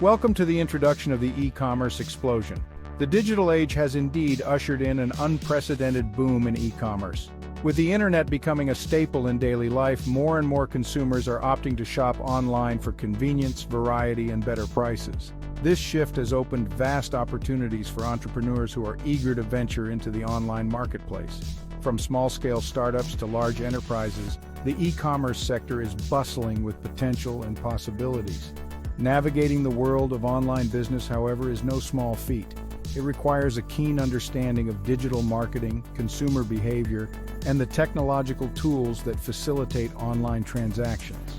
Welcome to the introduction of the e-commerce explosion. The digital age has indeed ushered in an unprecedented boom in e-commerce. With the internet becoming a staple in daily life, more and more consumers are opting to shop online for convenience, variety, and better prices. This shift has opened vast opportunities for entrepreneurs who are eager to venture into the online marketplace. From small-scale startups to large enterprises, the e-commerce sector is bustling with potential and possibilities. Navigating the world of online business, however, is no small feat. It requires a keen understanding of digital marketing, consumer behavior, and the technological tools that facilitate online transactions.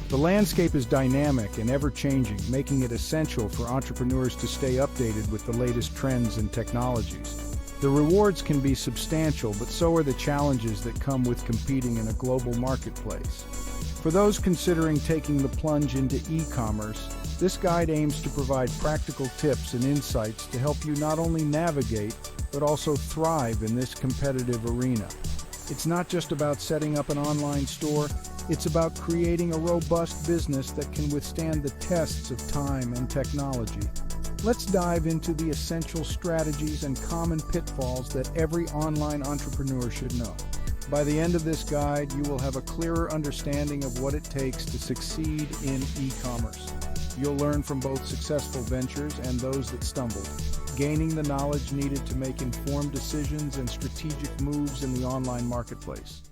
The landscape is dynamic and ever-changing, making it essential for entrepreneurs to stay updated with the latest trends and technologies. The rewards can be substantial, but so are the challenges that come with competing in a global marketplace. For those considering taking the plunge into e-commerce, this guide aims to provide practical tips and insights to help you not only navigate, but also thrive in this competitive arena. It's not just about setting up an online store, it's about creating a robust business that can withstand the tests of time and technology. Let's dive into the essential strategies and common pitfalls that every online entrepreneur should know. By the end of this guide, you will have a clearer understanding of what it takes to succeed in e-commerce. You'll learn from both successful ventures and those that stumbled, gaining the knowledge needed to make informed decisions and strategic moves in the online marketplace.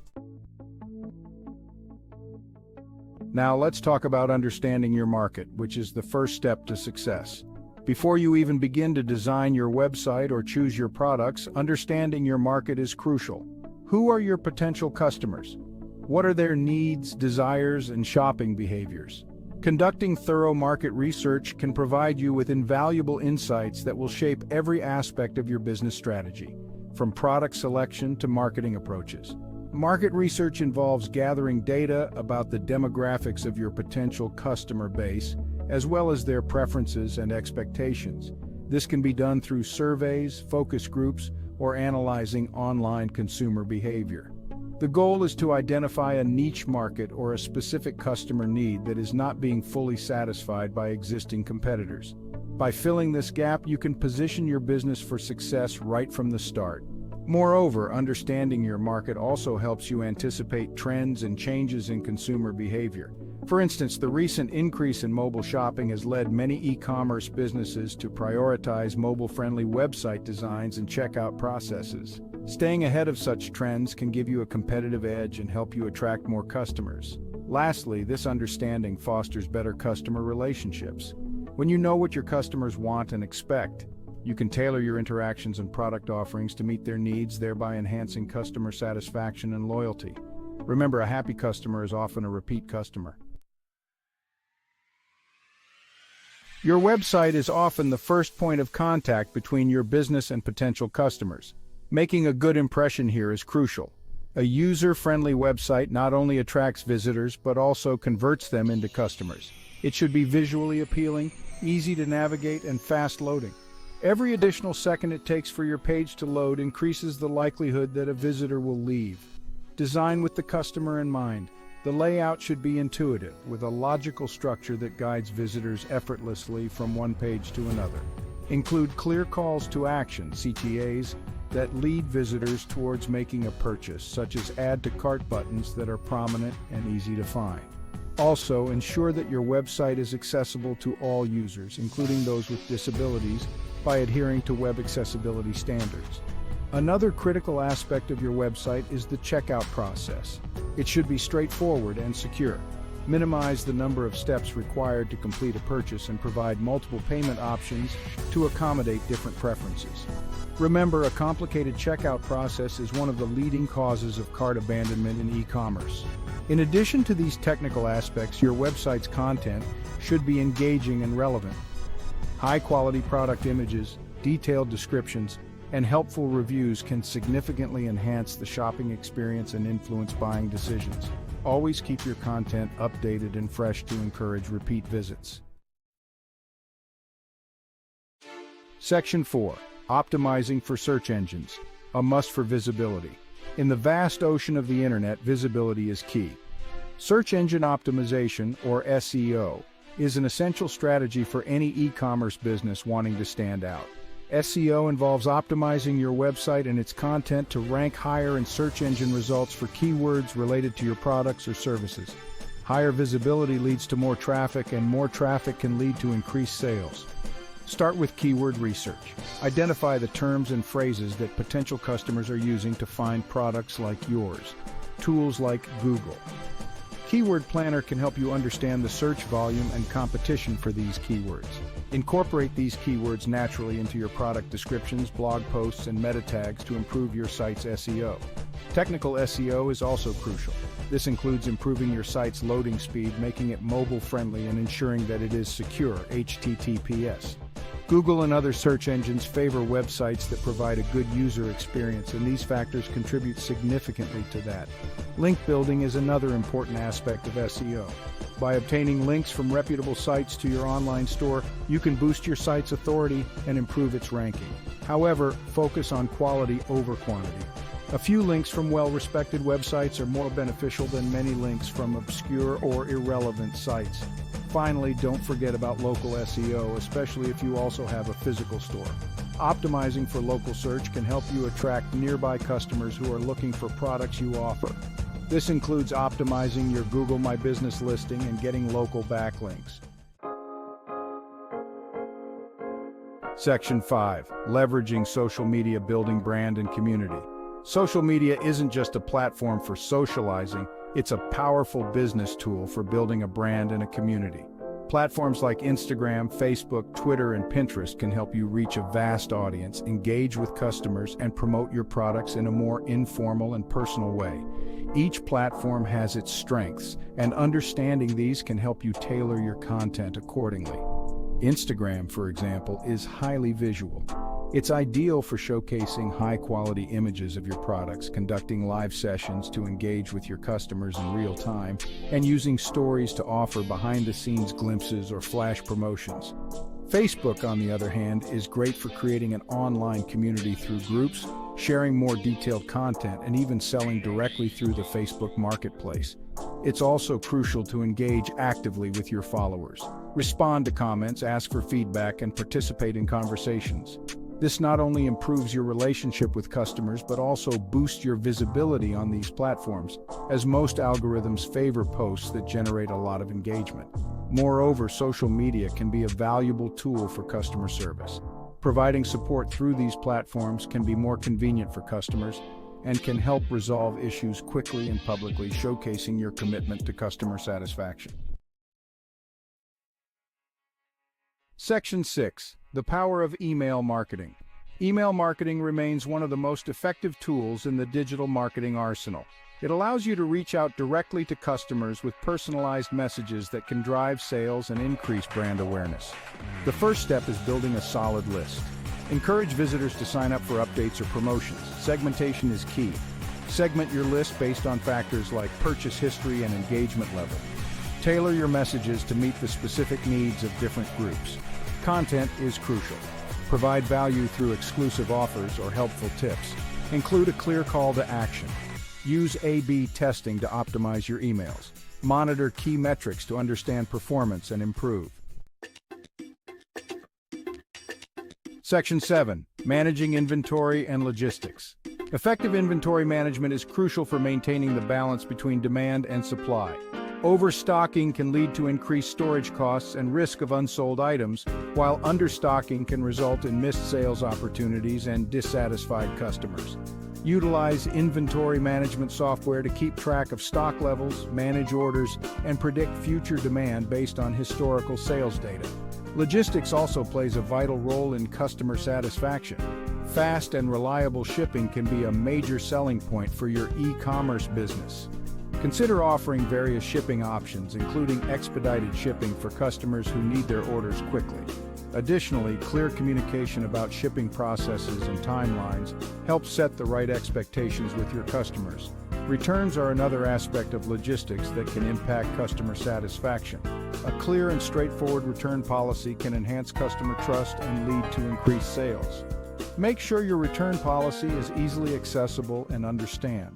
Now let's talk about understanding your market, which is the first step to success. Before you even begin to design your website or choose your products, understanding your market is crucial. Who are your potential customers? What are their needs, desires, and shopping behaviors? Conducting thorough market research can provide you with invaluable insights that will shape every aspect of your business strategy, from product selection to marketing approaches. Market research involves gathering data about the demographics of your potential customer base, as well as their preferences and expectations. This can be done through surveys, focus groups, or analyzing online consumer behavior. The goal is to identify a niche market or a specific customer need that is not being fully satisfied by existing competitors. By filling this gap, you can position your business for success right from the start. Moreover, understanding your market also helps you anticipate trends and changes in consumer behavior. For instance, the recent increase in mobile shopping has led many e-commerce businesses to prioritize mobile-friendly website designs and checkout processes. Staying ahead of such trends can give you a competitive edge and help you attract more customers. Lastly, this understanding fosters better customer relationships. When you know what your customers want and expect, you can tailor your interactions and product offerings to meet their needs, thereby enhancing customer satisfaction and loyalty. Remember, a happy customer is often a repeat customer. Your website is often the first point of contact between your business and potential customers. Making a good impression here is crucial. A user-friendly website not only attracts visitors, but also converts them into customers. It should be visually appealing, easy to navigate, and fast loading. Every additional second it takes for your page to load increases the likelihood that a visitor will leave. Design with the customer in mind. The layout should be intuitive, with a logical structure that guides visitors effortlessly from one page to another. Include clear calls to action, CTAs, that lead visitors towards making a purchase, such as add to cart buttons that are prominent and easy to find. Also, ensure that your website is accessible to all users, including those with disabilities, by adhering to web accessibility standards. Another critical aspect of your website is the checkout process. It should be straightforward and secure. Minimize the number of steps required to complete a purchase and provide multiple payment options to accommodate different preferences. Remember, a complicated checkout process is one of the leading causes of cart abandonment in e-commerce. In addition to these technical aspects, your website's content should be engaging and relevant. High-quality product images, detailed descriptions, and helpful reviews can significantly enhance the shopping experience and influence buying decisions. Always keep your content updated and fresh to encourage repeat visits. Section 4. Optimizing for search engines. A must for visibility. In the vast ocean of the internet, visibility is key. Search engine optimization, or SEO, is an essential strategy for any e-commerce business wanting to stand out. SEO involves optimizing your website and its content to rank higher in search engine results for keywords related to your products or services. Higher visibility leads to more traffic, and more traffic can lead to increased sales. Start with keyword research. Identify the terms and phrases that potential customers are using to find products like yours. Tools like Google Keyword Planner can help you understand the search volume and competition for these keywords. Incorporate these keywords naturally into your product descriptions, blog posts, and meta tags to improve your site's SEO. Technical SEO is also crucial. This includes improving your site's loading speed, making it mobile-friendly, and ensuring that it is secure, HTTPS. Google and other search engines favor websites that provide a good user experience, and these factors contribute significantly to that. Link building is another important aspect of SEO. By obtaining links from reputable sites to your online store, you can boost your site's authority and improve its ranking. However, focus on quality over quantity. A few links from well-respected websites are more beneficial than many links from obscure or irrelevant sites. Finally, don't forget about local SEO, especially if you also have a physical store. Optimizing for local search can help you attract nearby customers who are looking for products you offer. This includes optimizing your Google My Business listing and getting local backlinks. Section 5. Leveraging social media, building brand and community. Social media isn't just a platform for socializing, it's a powerful business tool for building a brand and a community. Platforms like Instagram, Facebook, Twitter, and Pinterest can help you reach a vast audience, engage with customers, and promote your products in a more informal and personal way. Each platform has its strengths, and understanding these can help you tailor your content accordingly. Instagram, for example, is highly visual. It's ideal for showcasing high-quality images of your products, conducting live sessions to engage with your customers in real time, and using stories to offer behind-the-scenes glimpses or flash promotions. Facebook, on the other hand, is great for creating an online community through groups, sharing more detailed content, and even selling directly through the Facebook Marketplace. It's also crucial to engage actively with your followers. Respond to comments, ask for feedback, and participate in conversations. This not only improves your relationship with customers, but also boosts your visibility on these platforms, as most algorithms favor posts that generate a lot of engagement. Moreover, social media can be a valuable tool for customer service. Providing support through these platforms can be more convenient for customers and can help resolve issues quickly and publicly, showcasing your commitment to customer satisfaction. Section 6. The power of email marketing. Email marketing remains one of the most effective tools in the digital marketing arsenal. It allows you to reach out directly to customers with personalized messages that can drive sales and increase brand awareness. The first step is building a solid list. Encourage visitors to sign up for updates or promotions. Segmentation is key. Segment your list based on factors like purchase history and engagement level. Tailor your messages to meet the specific needs of different groups. Content is crucial. Provide value through exclusive offers or helpful tips. Include a clear call to action. Use A/B testing to optimize your emails. Monitor key metrics to understand performance and improve. Section 7. Managing inventory and logistics. Effective inventory management is crucial for maintaining the balance between demand and supply. Overstocking can lead to increased storage costs and risk of unsold items, while understocking can result in missed sales opportunities and dissatisfied customers. Utilize inventory management software to keep track of stock levels, manage orders, and predict future demand based on historical sales data. Logistics also plays a vital role in customer satisfaction. Fast and reliable shipping can be a major selling point for your e-commerce business. Consider offering various shipping options, including expedited shipping for customers who need their orders quickly. Additionally, clear communication about shipping processes and timelines helps set the right expectations with your customers. Returns are another aspect of logistics that can impact customer satisfaction. A clear and straightforward return policy can enhance customer trust and lead to increased sales. Make sure your return policy is easily accessible and understand.